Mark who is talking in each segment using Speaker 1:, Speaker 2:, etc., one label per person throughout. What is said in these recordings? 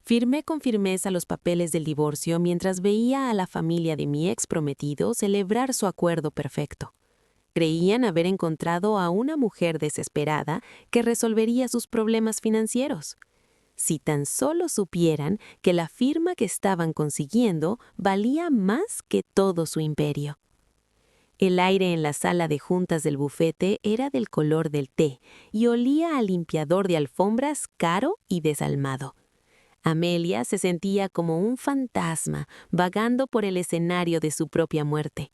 Speaker 1: Firmé con firmeza los papeles del divorcio mientras veía a la familia de mi ex prometido celebrar su acuerdo perfecto. Creían haber encontrado a una mujer desesperada que resolvería sus problemas financieros. Si tan solo supieran que la firma que estaban consiguiendo valía más que todo su imperio. El aire en la sala de juntas del bufete era del color del té y olía a limpiador de alfombras caro y desalmado. Amelia se sentía como un fantasma vagando por el escenario de su propia muerte.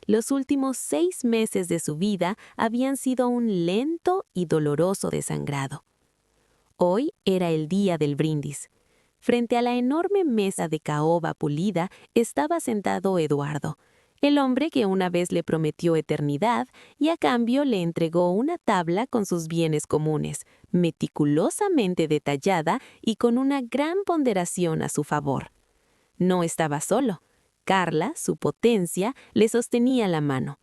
Speaker 1: Los últimos 6 meses de su vida habían sido un lento y doloroso desangrado. Hoy era el día del brindis. Frente a la enorme mesa de caoba pulida estaba sentado Eduardo, el hombre que una vez le prometió eternidad y a cambio le entregó una tabla con sus bienes comunes, meticulosamente detallada y con una gran ponderación a su favor. No estaba solo. Carla, su potencia, le sostenía la mano.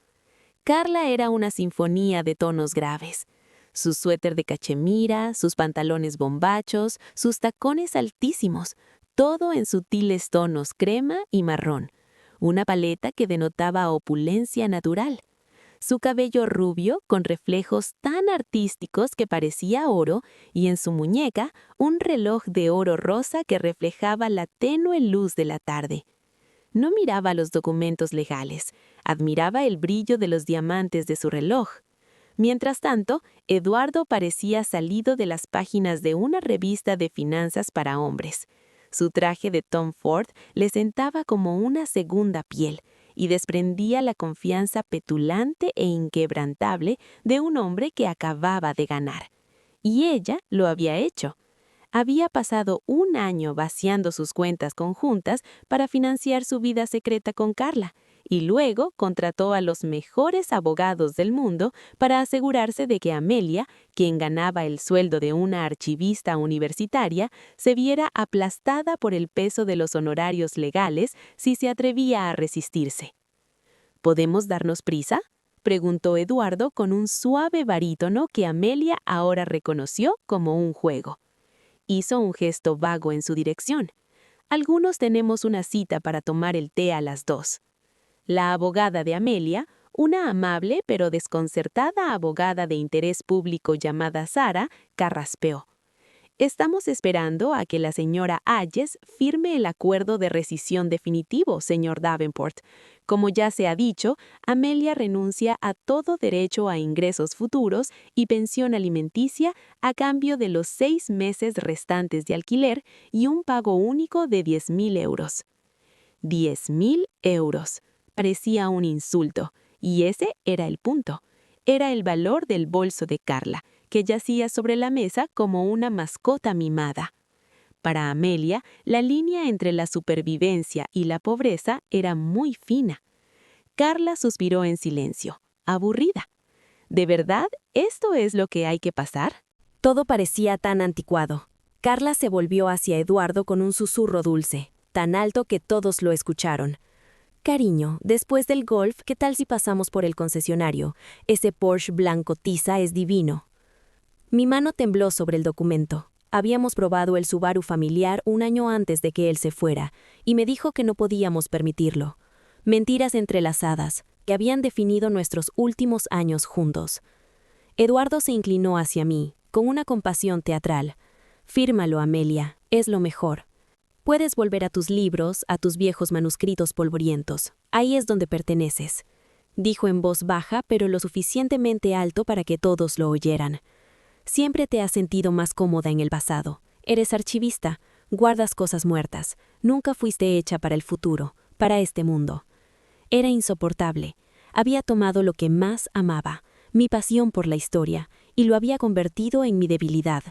Speaker 1: Carla era una sinfonía de tonos graves. Su suéter de cachemira, sus pantalones bombachos, sus tacones altísimos, todo en sutiles tonos crema y marrón. Una paleta que denotaba opulencia natural. Su cabello rubio con reflejos tan artísticos que parecía oro y en su muñeca un reloj de oro rosa que reflejaba la tenue luz de la tarde. No miraba los documentos legales, admiraba el brillo de los diamantes de su reloj. Mientras tanto, Eduardo parecía salido de las páginas de una revista de finanzas para hombres. Su traje de Tom Ford le sentaba como una segunda piel y desprendía la confianza petulante e inquebrantable de un hombre que acababa de ganar. Y ella lo había hecho. Había pasado 1 año vaciando sus cuentas conjuntas para financiar su vida secreta con Carla, y luego contrató a los mejores abogados del mundo para asegurarse de que Amelia, quien ganaba el sueldo de una archivista universitaria, se viera aplastada por el peso de los honorarios legales si se atrevía a resistirse. ¿Podemos darnos prisa?, preguntó Eduardo con un suave barítono que Amelia ahora reconoció como un juego. Hizo un gesto vago en su dirección. Algunos tenemos una cita para tomar el té a las 2. La abogada de Amelia, una amable pero desconcertada abogada de interés público llamada Sara, carraspeó. Estamos esperando a que la señora Ayes firme el acuerdo de rescisión definitivo, señor Davenport. Como ya se ha dicho, Amelia renuncia a todo derecho a ingresos futuros y pensión alimenticia a cambio de los 6 meses restantes de alquiler y un pago único de 10.000 euros. 10.000 euros. Parecía un insulto, y ese era el punto. Era el valor del bolso de Carla, que yacía sobre la mesa como una mascota mimada. Para Amelia, la línea entre la supervivencia y la pobreza era muy fina. Carla suspiró en silencio, aburrida. ¿De verdad esto es lo que hay que pasar?
Speaker 2: Todo parecía tan anticuado. Carla se volvió hacia Eduardo con un susurro dulce, tan alto que todos lo escucharon. Cariño, después del golf, ¿qué tal si pasamos por el concesionario? Ese Porsche blanco tiza es divino. Mi mano tembló sobre el documento. Habíamos probado el Subaru familiar 1 año antes de que él se fuera, y me dijo que no podíamos permitirlo. Mentiras entrelazadas, que habían definido nuestros últimos años juntos. Eduardo se inclinó hacia mí, con una compasión teatral. Fírmalo, Amelia, es lo mejor. Puedes volver a tus libros, a tus viejos manuscritos polvorientos. Ahí es donde perteneces. Dijo en voz baja, pero lo suficientemente alto para que todos lo oyeran. Siempre te has sentido más cómoda en el pasado. Eres archivista, guardas cosas muertas. Nunca fuiste hecha para el futuro, para este mundo. Era insoportable. Había tomado lo que más amaba, mi pasión por la historia, y lo había convertido en mi debilidad.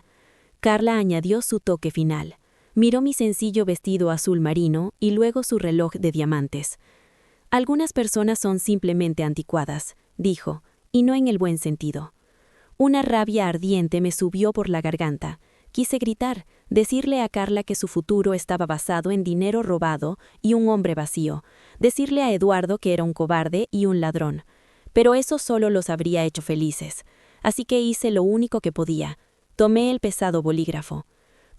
Speaker 2: Carla añadió su toque final. Miró mi sencillo vestido azul marino y luego su reloj de diamantes. Algunas personas son simplemente anticuadas, dijo, y no en el buen sentido. Una rabia ardiente me subió por la garganta. Quise gritar, decirle a Carla que su futuro estaba basado en dinero robado y un hombre vacío, decirle a Eduardo que era un cobarde y un ladrón. Pero eso solo los habría hecho felices. Así que hice lo único que podía. Tomé el pesado bolígrafo.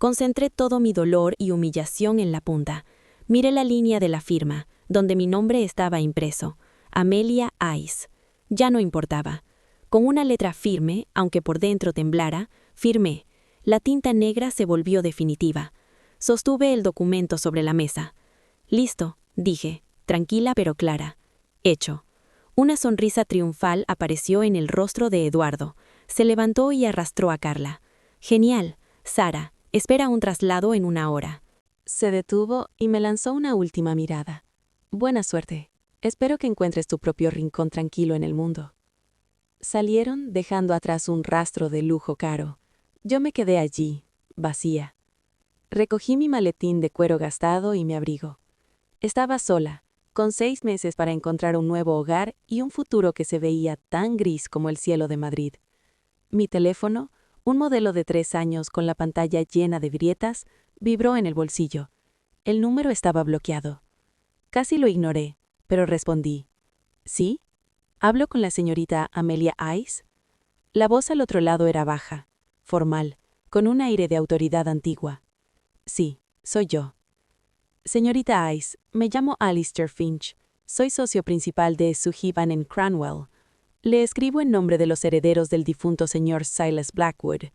Speaker 2: Concentré todo mi dolor y humillación en la punta. Miré la línea de la firma, donde mi nombre estaba impreso. Amelia Ice. Ya no importaba. Con una letra firme, aunque por dentro temblara, firmé. La tinta negra se volvió definitiva. Sostuve el documento sobre la mesa. Listo, dije, tranquila pero clara. Hecho. Una sonrisa triunfal apareció en el rostro de Eduardo. Se levantó y arrastró a Carla. Genial. Sara, espera un traslado en 1 hora.
Speaker 1: Se detuvo y me lanzó una última mirada. Buena suerte. Espero que encuentres tu propio rincón tranquilo en el mundo. Salieron dejando atrás un rastro de lujo caro. Yo me quedé allí, vacía. Recogí mi maletín de cuero gastado y mi abrigo. Estaba sola, con 6 meses para encontrar un nuevo hogar y un futuro que se veía tan gris como el cielo de Madrid. Mi teléfono, un modelo de 3 años con la pantalla llena de grietas, vibró en el bolsillo. El número estaba bloqueado. Casi lo ignoré, pero respondí. ¿Sí? ¿Hablo con la señorita Amelia Ice? La voz al otro lado era baja, formal, con un aire de autoridad antigua. Sí, soy yo. Señorita Ice, me llamo Alistair Finch. Soy socio principal de Sullivan & Cranwell. Le escribo en nombre de los herederos del difunto señor Silas Blackwood.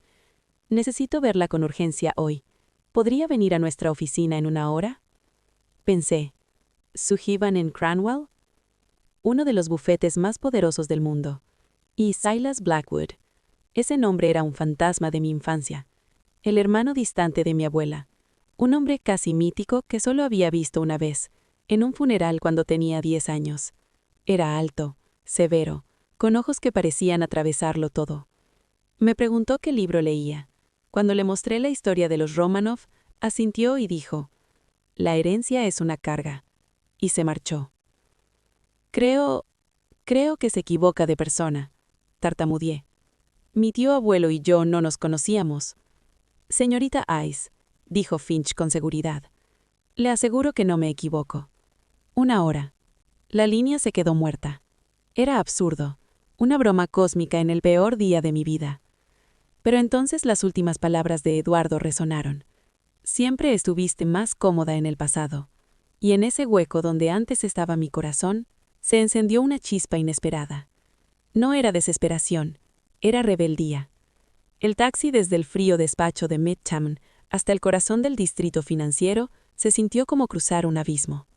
Speaker 1: Necesito verla con urgencia hoy. ¿Podría venir a nuestra oficina en 1 hora? Pensé. ¿Sullivan & Cranwell? Uno de los bufetes más poderosos del mundo. Y Silas Blackwood. Ese nombre era un fantasma de mi infancia. El hermano distante de mi abuela. Un hombre casi mítico que solo había visto una vez, en un funeral cuando tenía 10 años. Era alto, severo, con ojos que parecían atravesarlo todo. Me preguntó qué libro leía. Cuando le mostré la historia de los Romanov, asintió y dijo, «La herencia es una carga», y se marchó. Creo que se equivoca de persona, tartamudeé. Mi tío abuelo y yo no nos conocíamos. Señorita Ice, dijo Finch con seguridad. Le aseguro que no me equivoco. 1 hora. La línea se quedó muerta. Era absurdo, una broma cósmica en el peor día de mi vida. Pero entonces las últimas palabras de Eduardo resonaron. Siempre estuviste más cómoda en el pasado. Y en ese hueco donde antes estaba mi corazón, se encendió una chispa inesperada. No era desesperación, era rebeldía. El taxi desde el frío despacho de Midtown hasta el corazón del distrito financiero se sintió como cruzar un abismo.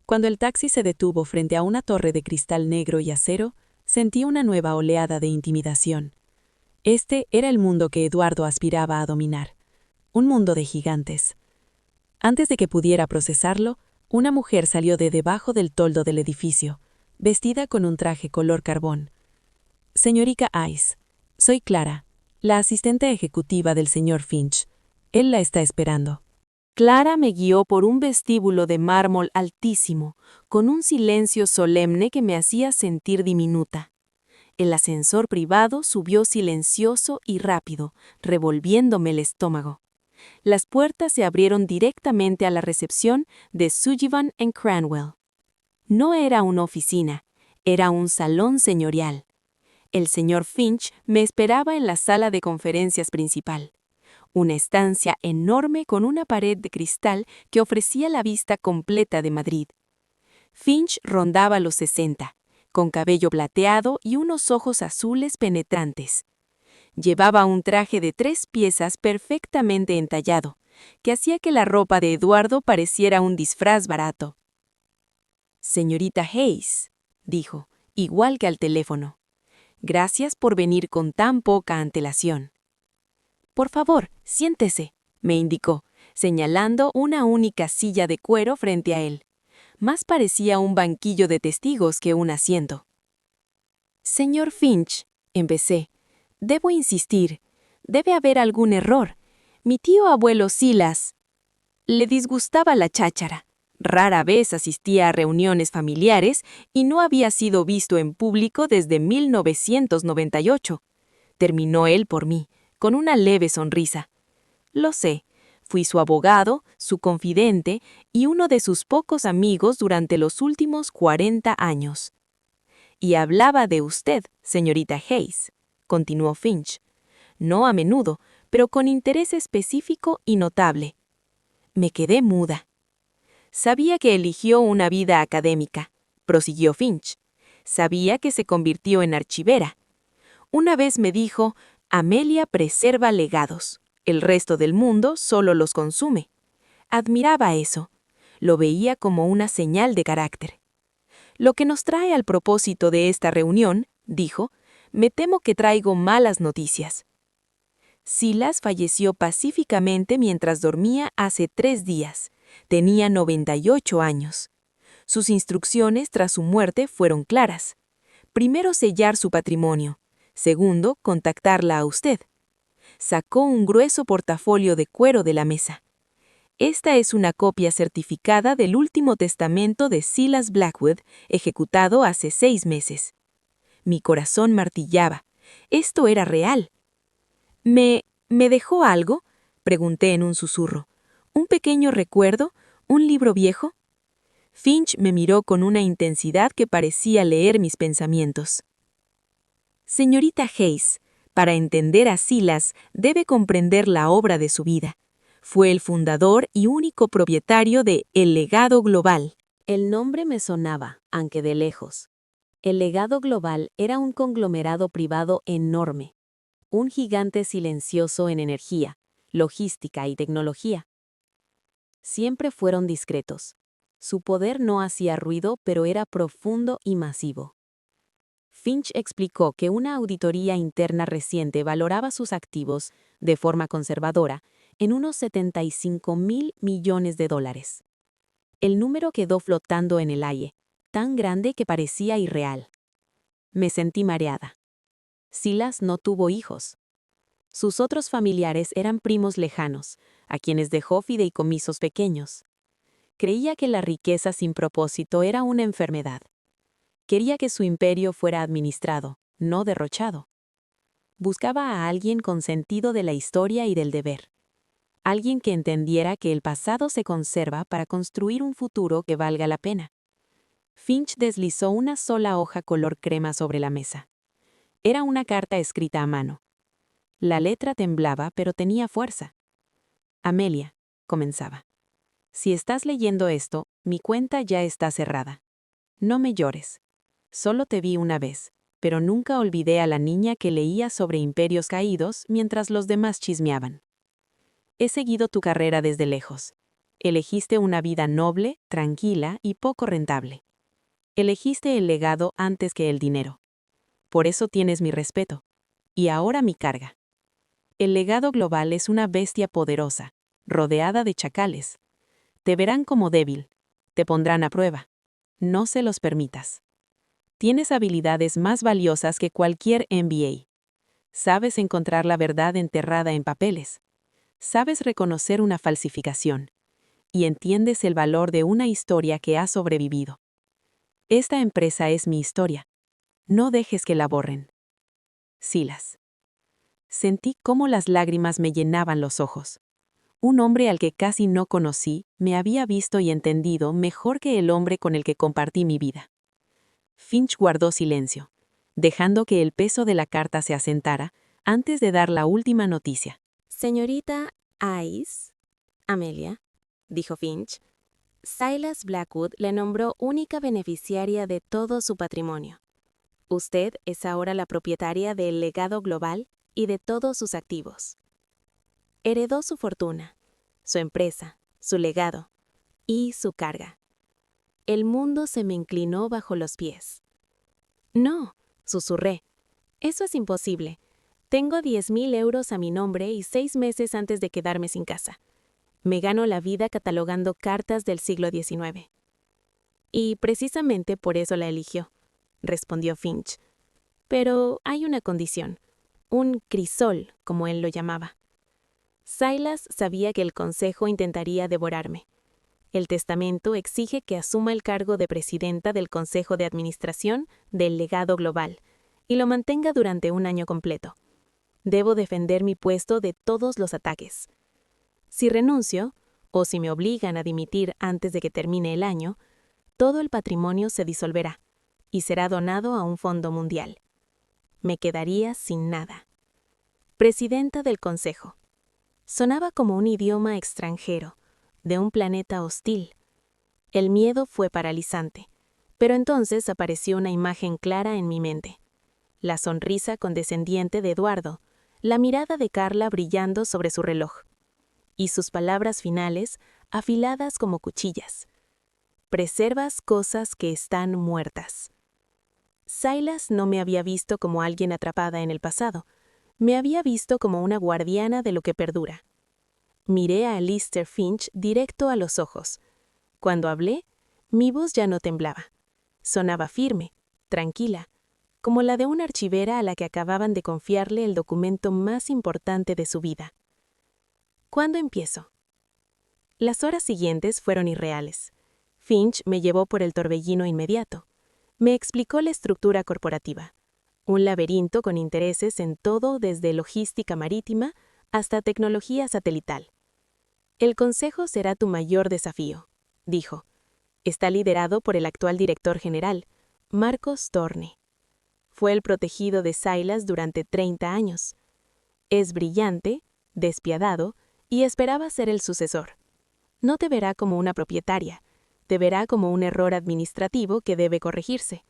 Speaker 1: Cuando el taxi se detuvo frente a una torre de cristal negro y acero, sentí una nueva oleada de intimidación. Este era el mundo que Eduardo aspiraba a dominar. Un mundo de gigantes. Antes de que pudiera procesarlo, una mujer salió de debajo del toldo del edificio, vestida con un traje color carbón. Señorita Ice, soy Clara, la asistente ejecutiva del señor Finch. Él la está esperando. Clara me guió por un vestíbulo de mármol altísimo, con un silencio solemne que me hacía sentir diminuta. El ascensor privado subió silencioso y rápido, revolviéndome el estómago. Las puertas se abrieron directamente a la recepción de Sullivan & Cranwell. No era una oficina, era un salón señorial. El señor Finch me esperaba en la sala de conferencias principal. Una estancia enorme con una pared de cristal que ofrecía la vista completa de Madrid. Finch rondaba los 60, con cabello plateado y unos ojos azules penetrantes. Llevaba un traje de 3 piezas perfectamente entallado, que hacía que la ropa de Eduardo pareciera un disfraz barato. «Señorita Hayes», dijo, igual que al teléfono. «Gracias por venir con tan poca antelación». «Por favor, siéntese», me indicó, señalando una única silla de cuero frente a él. Más parecía un banquillo de testigos que un asiento. «Señor Finch», empecé, «debo insistir. Debe haber algún error. Mi tío abuelo Silas». Le disgustaba la cháchara. Rara vez asistía a reuniones familiares y no había sido visto en público desde 1998. Terminó él por mí, con una leve sonrisa. Lo sé, fui su abogado, su confidente y uno de sus pocos amigos durante los últimos 40 años. «Y hablaba de usted, señorita Hayes», continuó Finch. «No a menudo, pero con interés específico y notable. Me quedé muda. Sabía que eligió una vida académica, prosiguió Finch. Sabía que se convirtió en archivera. Una vez me dijo, Amelia preserva legados. El resto del mundo solo los consume. Admiraba eso. Lo veía como una señal de carácter. Lo que nos trae al propósito de esta reunión, dijo, me temo que traigo malas noticias. Silas falleció pacíficamente mientras dormía hace 3 días. Tenía 98 años. Sus instrucciones tras su muerte fueron claras. Primero, sellar su patrimonio. Segundo, contactarla a usted. Sacó un grueso portafolio de cuero de la mesa. Esta es una copia certificada del último testamento de Silas Blackwood, ejecutado hace 6 meses. Mi corazón martillaba. Esto era real. ¿Me dejó algo?, pregunté en un susurro. ¿Un pequeño recuerdo? ¿Un libro viejo? Finch me miró con una intensidad que parecía leer mis pensamientos. Señorita Hayes, para entender a Silas debe comprender la obra de su vida. Fue el fundador y único propietario de El Legado Global.
Speaker 2: El nombre me sonaba, aunque de lejos. El Legado Global era un conglomerado privado enorme. Un gigante silencioso en energía, logística y tecnología. Siempre fueron discretos. Su poder no hacía ruido, pero era profundo y masivo. Finch explicó que una auditoría interna reciente valoraba sus activos, de forma conservadora, en unos 75.000 millones de dólares. El número quedó flotando en el aire, tan grande que parecía irreal. Me sentí mareada. Silas no tuvo hijos. Sus otros familiares eran primos lejanos, a quienes dejó fideicomisos pequeños. Creía que la riqueza sin propósito era una enfermedad. Quería que su imperio fuera administrado, no derrochado. Buscaba a alguien con sentido de la historia y del deber. Alguien que entendiera que el pasado se conserva para construir un futuro que valga la pena. Finch deslizó una sola hoja color crema sobre la mesa. Era una carta escrita a mano. La letra temblaba, pero tenía fuerza. Amelia, comenzaba. Si estás leyendo esto, mi cuenta ya está cerrada. No me llores. Solo te vi una vez, pero nunca olvidé a la niña que leía sobre imperios caídos mientras los demás chismeaban. He seguido tu carrera desde lejos. Elegiste una vida noble, tranquila y poco rentable. Elegiste el legado antes que el dinero. Por eso tienes mi respeto. Y ahora mi carga. El legado global es una bestia poderosa, rodeada de chacales. Te verán como débil. Te pondrán a prueba. No se los permitas. Tienes habilidades más valiosas que cualquier MBA. Sabes encontrar la verdad enterrada en papeles. Sabes reconocer una falsificación. Y entiendes el valor de una historia que ha sobrevivido. Esta empresa es mi historia. No dejes que la borren. Silas. Sentí cómo las lágrimas me llenaban los ojos. Un hombre al que casi no conocí me había visto y entendido mejor que el hombre con el que compartí mi vida. Finch guardó silencio, dejando que el peso de la carta se asentara antes de dar la última noticia.
Speaker 1: Señorita Hayes, Amelia, dijo Finch, Silas Blackwood le nombró única beneficiaria de todo su patrimonio. Usted es ahora la propietaria del Legado Global y de todos sus activos. Heredó su fortuna, su empresa, su legado y su carga. El mundo se me inclinó bajo los pies. No, susurré. Eso es imposible. Tengo 10.000 euros a mi nombre y 6 meses antes de quedarme sin casa. Me gano la vida catalogando cartas del siglo XIX. Y precisamente por eso la eligió, respondió Finch. Pero hay una condición, un crisol, como él lo llamaba. Silas sabía que el consejo intentaría devorarme. El testamento exige que asuma el cargo de presidenta del Consejo de Administración del Legado Global y lo mantenga durante 1 año completo. Debo defender mi puesto de todos los ataques. Si renuncio, o si me obligan a dimitir antes de que termine el año, todo el patrimonio se disolverá y será donado a un fondo mundial. Me quedaría sin nada. Presidenta del Consejo. Sonaba como un idioma extranjero, de un planeta hostil. El miedo fue paralizante, pero entonces apareció una imagen clara en mi mente. La sonrisa condescendiente de Eduardo, la mirada de Carla brillando sobre su reloj, y sus palabras finales afiladas como cuchillas. Preservas cosas que están muertas. Silas no me había visto como alguien atrapada en el pasado, me había visto como una guardiana de lo que perdura. Miré a Lister Finch directo a los ojos. Cuando hablé, mi voz ya no temblaba. Sonaba firme, tranquila, como la de una archivera a la que acababan de confiarle el documento más importante de su vida. ¿Cuándo empiezo? Las horas siguientes fueron irreales. Finch me llevó por el torbellino inmediato. Me explicó la estructura corporativa. Un laberinto con intereses en todo desde logística marítima hasta tecnología satelital. El consejo será tu mayor desafío, dijo. Está liderado por el actual director general, Marcos Torne. Fue el protegido de Silas durante 30 años. Es brillante, despiadado y esperaba ser el sucesor. No te verá como una propietaria, te verá como un error administrativo que debe corregirse.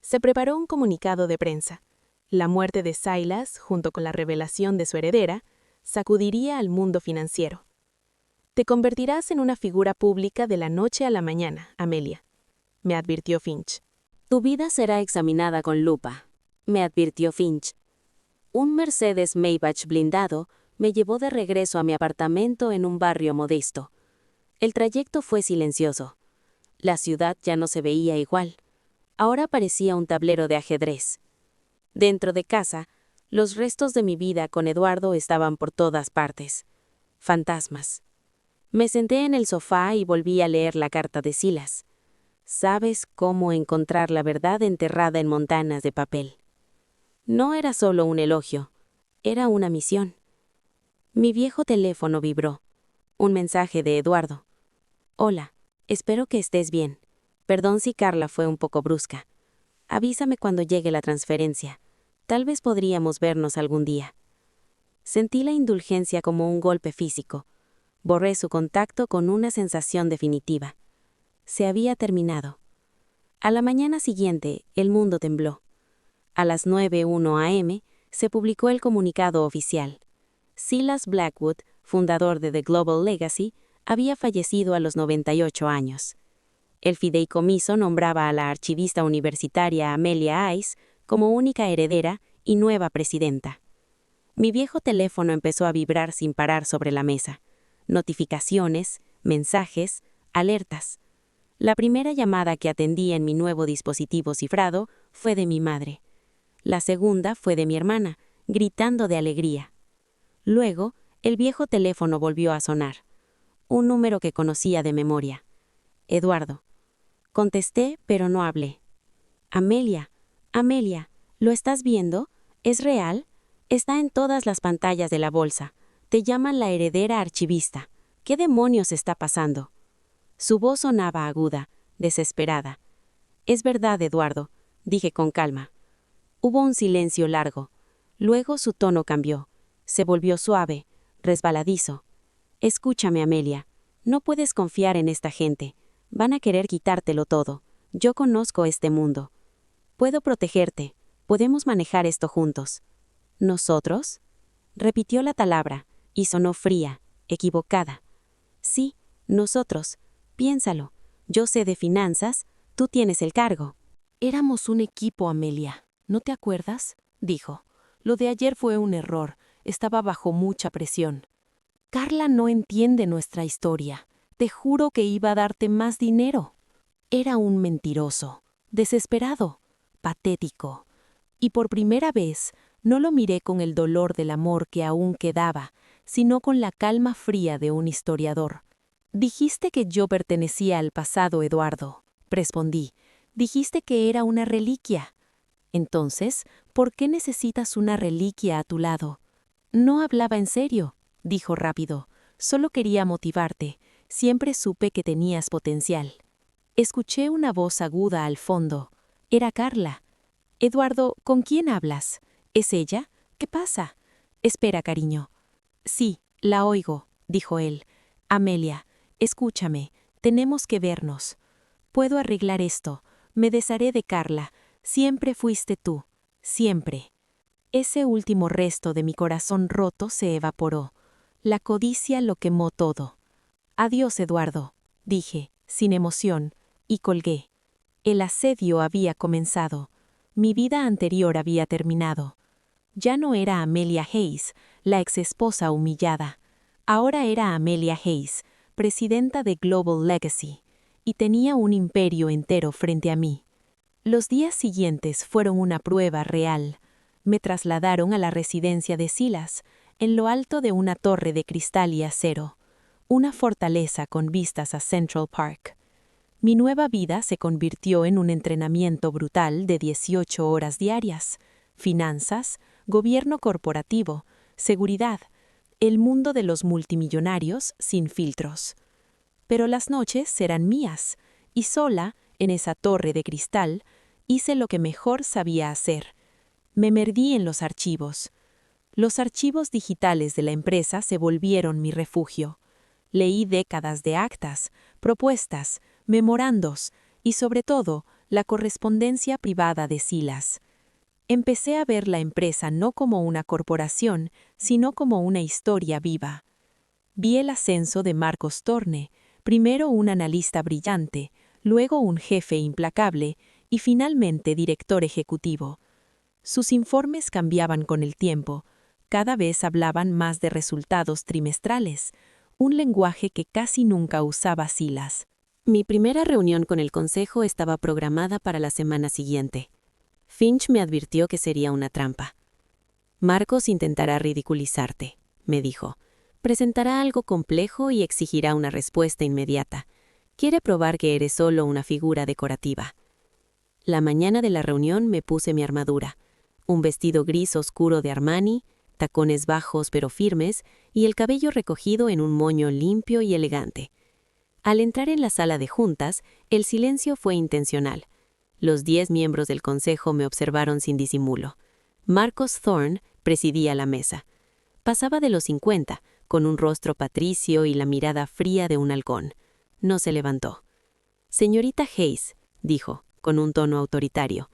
Speaker 1: Se preparó un comunicado de prensa. La muerte de Silas, junto con la revelación de su heredera, sacudiría al mundo financiero. Te convertirás en una figura pública de la noche a la mañana, Amelia, me advirtió Finch.
Speaker 2: Tu vida será examinada con lupa, me advirtió Finch. Un Mercedes Maybach blindado me llevó de regreso a mi apartamento en un barrio modesto. El trayecto fue silencioso. La ciudad ya no se veía igual. Ahora parecía un tablero de ajedrez. Dentro de casa, los restos de mi vida con Eduardo estaban por todas partes. Fantasmas. Me senté en el sofá y volví a leer la carta de Silas. ¿Sabes cómo encontrar la verdad enterrada en montañas de papel? No era solo un elogio, era una misión. Mi viejo teléfono vibró. Un mensaje de Eduardo. Hola, espero que estés bien. Perdón si Carla fue un poco brusca. Avísame cuando llegue la transferencia. Tal vez podríamos vernos algún día. Sentí la indulgencia como un golpe físico. Borré su contacto con una sensación definitiva. Se había terminado. A la mañana siguiente, el mundo tembló. A las 9:01 a.m., se publicó el comunicado oficial. Silas Blackwood, fundador de The Global Legacy, había fallecido a los 98 años. El fideicomiso nombraba a la archivista universitaria Amelia Ice como única heredera y nueva presidenta. Mi viejo teléfono empezó a vibrar sin parar sobre la mesa. Notificaciones, mensajes, alertas. La primera llamada que atendí en mi nuevo dispositivo cifrado fue de mi madre. La segunda fue de mi hermana, gritando de alegría. Luego, el viejo teléfono volvió a sonar. Un número que conocía de memoria. Eduardo. Contesté, pero no hablé. Amelia, Amelia, ¿lo estás viendo? ¿Es real? Está en todas las pantallas de la bolsa. Te llaman la heredera archivista. ¿Qué demonios está pasando? Su voz sonaba aguda, desesperada. Es verdad, Eduardo, dije con calma. Hubo un silencio largo. Luego su tono cambió. Se volvió suave, resbaladizo. Escúchame, Amelia. No puedes confiar en esta gente. Van a querer quitártelo todo. Yo conozco este mundo. Puedo protegerte. Podemos manejar esto juntos. ¿Nosotros? Repitió la palabra, y sonó fría, equivocada. Sí, nosotros. Piénsalo. Yo sé de finanzas, tú tienes el cargo.
Speaker 1: Éramos un equipo, Amelia. ¿No te acuerdas? Dijo. Lo de ayer fue un error. Estaba bajo mucha presión. Carla no entiende nuestra historia. Te juro que iba a darte más dinero. Era un mentiroso, desesperado, patético. Y por primera vez, no lo miré con el dolor del amor que aún quedaba, sino con la calma fría de un historiador. Dijiste que yo pertenecía al pasado, Eduardo, respondí. Dijiste que era una reliquia. Entonces, ¿por qué necesitas una reliquia a tu lado? No hablaba en serio, dijo rápido. Solo quería motivarte. Siempre supe que tenías potencial. Escuché una voz aguda al fondo. Era Carla. Eduardo, ¿con quién hablas? ¿Es ella? ¿Qué pasa? Espera, cariño. Sí, La oigo, dijo él. Amelia, escúchame, tenemos que vernos. Puedo arreglar esto, me desharé de Carla, siempre fuiste tú, siempre. Ese último resto de mi corazón roto se evaporó. La codicia lo quemó todo. Adiós, Eduardo, dije, sin emoción, y colgué. El asedio había comenzado. Mi vida anterior había terminado. Ya no era Amelia Hayes, la exesposa humillada. Ahora era Amelia Hayes, presidenta de Global Legacy, y tenía un imperio entero frente a mí. Los días siguientes fueron una prueba real. Me trasladaron a la residencia de Silas, en lo alto de una torre de cristal y acero, una fortaleza con vistas a Central Park. Mi nueva vida se convirtió en un entrenamiento brutal de 18 horas diarias, finanzas, gobierno corporativo, seguridad, el mundo de los multimillonarios sin filtros. Pero las noches eran mías, y sola, en esa torre de cristal, hice lo que mejor sabía hacer. Me perdí en los archivos. Los archivos digitales de la empresa se volvieron mi refugio. Leí décadas de actas, propuestas, memorandos y, sobre todo, la correspondencia privada de Silas. Empecé a ver la empresa no como una corporación, sino como una historia viva. Vi el ascenso de Marcos Torne, primero un analista brillante, luego un jefe implacable y finalmente director ejecutivo. Sus informes cambiaban con el tiempo, cada vez hablaban más de resultados trimestrales, un lenguaje que casi nunca usaba Silas. Mi primera reunión con el consejo estaba programada para la semana siguiente. Finch me advirtió que sería una trampa. Marcos intentará ridiculizarte, me dijo. Presentará algo complejo y exigirá una respuesta inmediata. Quiere probar que eres solo una figura decorativa. La mañana de la reunión me puse mi armadura, un vestido gris oscuro de Armani, tacones bajos pero firmes y el cabello recogido en un moño limpio y elegante. Al entrar en la sala de juntas, el silencio fue intencional. Los 10 miembros del consejo me observaron sin disimulo. Marcos Thorne presidía la mesa. Pasaba de los 50, con un rostro patricio y la mirada fría de un halcón. No se levantó. «Señorita Hayes», dijo, con un tono autoritario.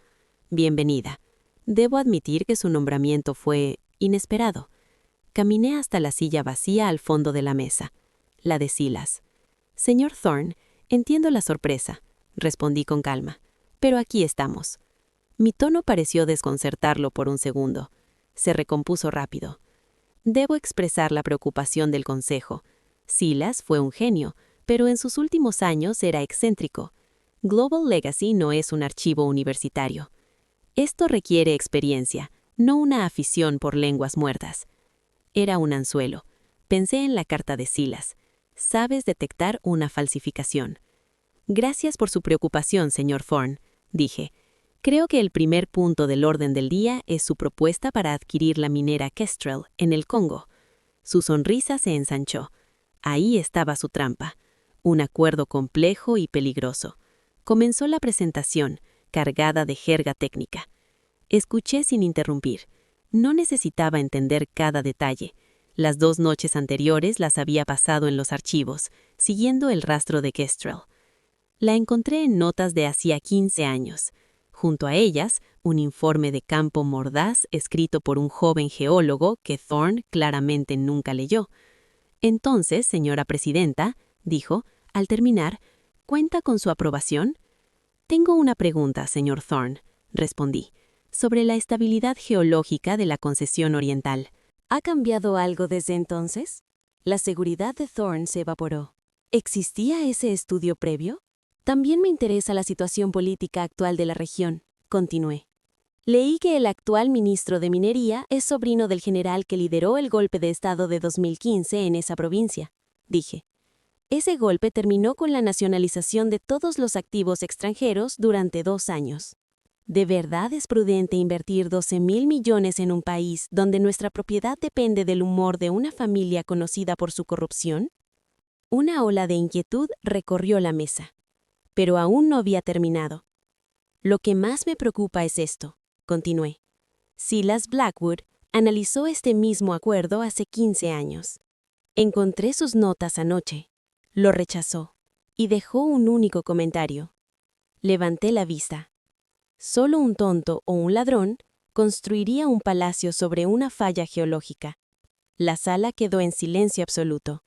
Speaker 1: «Bienvenida. Debo admitir que su nombramiento fue inesperado». Caminé hasta la silla vacía al fondo de la mesa, la de Silas. «Señor Thorne, entiendo la sorpresa», respondí con calma, «pero aquí estamos». Mi tono pareció desconcertarlo por un segundo. Se recompuso rápido. «Debo expresar la preocupación del consejo. Silas fue un genio, pero en sus últimos años era excéntrico. Global Legacy no es un archivo universitario. Esto requiere experiencia, no una afición por lenguas muertas». Era un anzuelo. Pensé en la carta de Silas. «Sabes detectar una falsificación». «Gracias por su preocupación, señor Thorne», dije. «Creo que el primer punto del orden del día es su propuesta para adquirir la minera Kestrel en el Congo». Su sonrisa se ensanchó. Ahí estaba su trampa. Un acuerdo complejo y peligroso. Comenzó la presentación, cargada de jerga técnica. Escuché sin interrumpir. No necesitaba entender cada detalle. Las 2 noches anteriores las había pasado en los archivos, siguiendo el rastro de Kestrel. La encontré en notas de hacía 15 años. Junto a ellas, un informe de campo mordaz escrito por un joven geólogo que Thorne claramente nunca leyó. «Entonces, señora presidenta», dijo, al terminar, «¿cuenta con su aprobación?» «Tengo una pregunta, señor Thorne», respondí, «sobre la estabilidad geológica de la concesión oriental».
Speaker 2: ¿Ha cambiado algo desde entonces? La seguridad de Thorne se evaporó. ¿Existía ese estudio previo? También me interesa la situación política actual de la región, continué. Leí que el actual ministro de Minería es sobrino del general que lideró el golpe de Estado de 2015 en esa provincia, dije. Ese golpe terminó con la nacionalización de todos los activos extranjeros durante 2 años. ¿De verdad es prudente invertir 12.000 millones en un país donde nuestra propiedad depende del humor de una familia conocida por su corrupción? Una ola de inquietud recorrió la mesa. Pero aún no había terminado. Lo que más me preocupa es esto, continué. Silas Blackwood analizó este mismo acuerdo hace 15 años. Encontré sus notas anoche. Lo rechazó y dejó un único comentario. Levanté la vista. Solo un tonto o un ladrón construiría un palacio sobre una falla geológica. La sala quedó en silencio absoluto.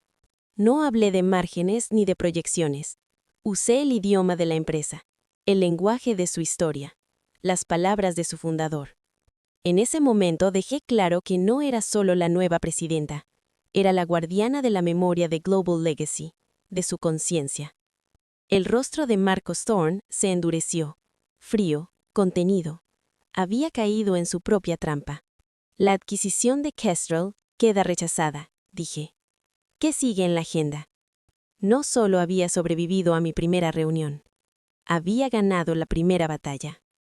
Speaker 2: No hablé de márgenes ni de proyecciones. Usé el idioma de la empresa, el lenguaje de su historia, las palabras de su fundador. En ese momento dejé claro que no era solo la nueva presidenta, era la guardiana de la memoria de Global Legacy, de su conciencia. El rostro de Marcos Thorne se endureció, frío, contenido. Había caído en su propia trampa. La adquisición de Kestrel queda rechazada, dije. ¿Qué sigue en la agenda? No solo había sobrevivido a mi primera reunión, había ganado la primera batalla.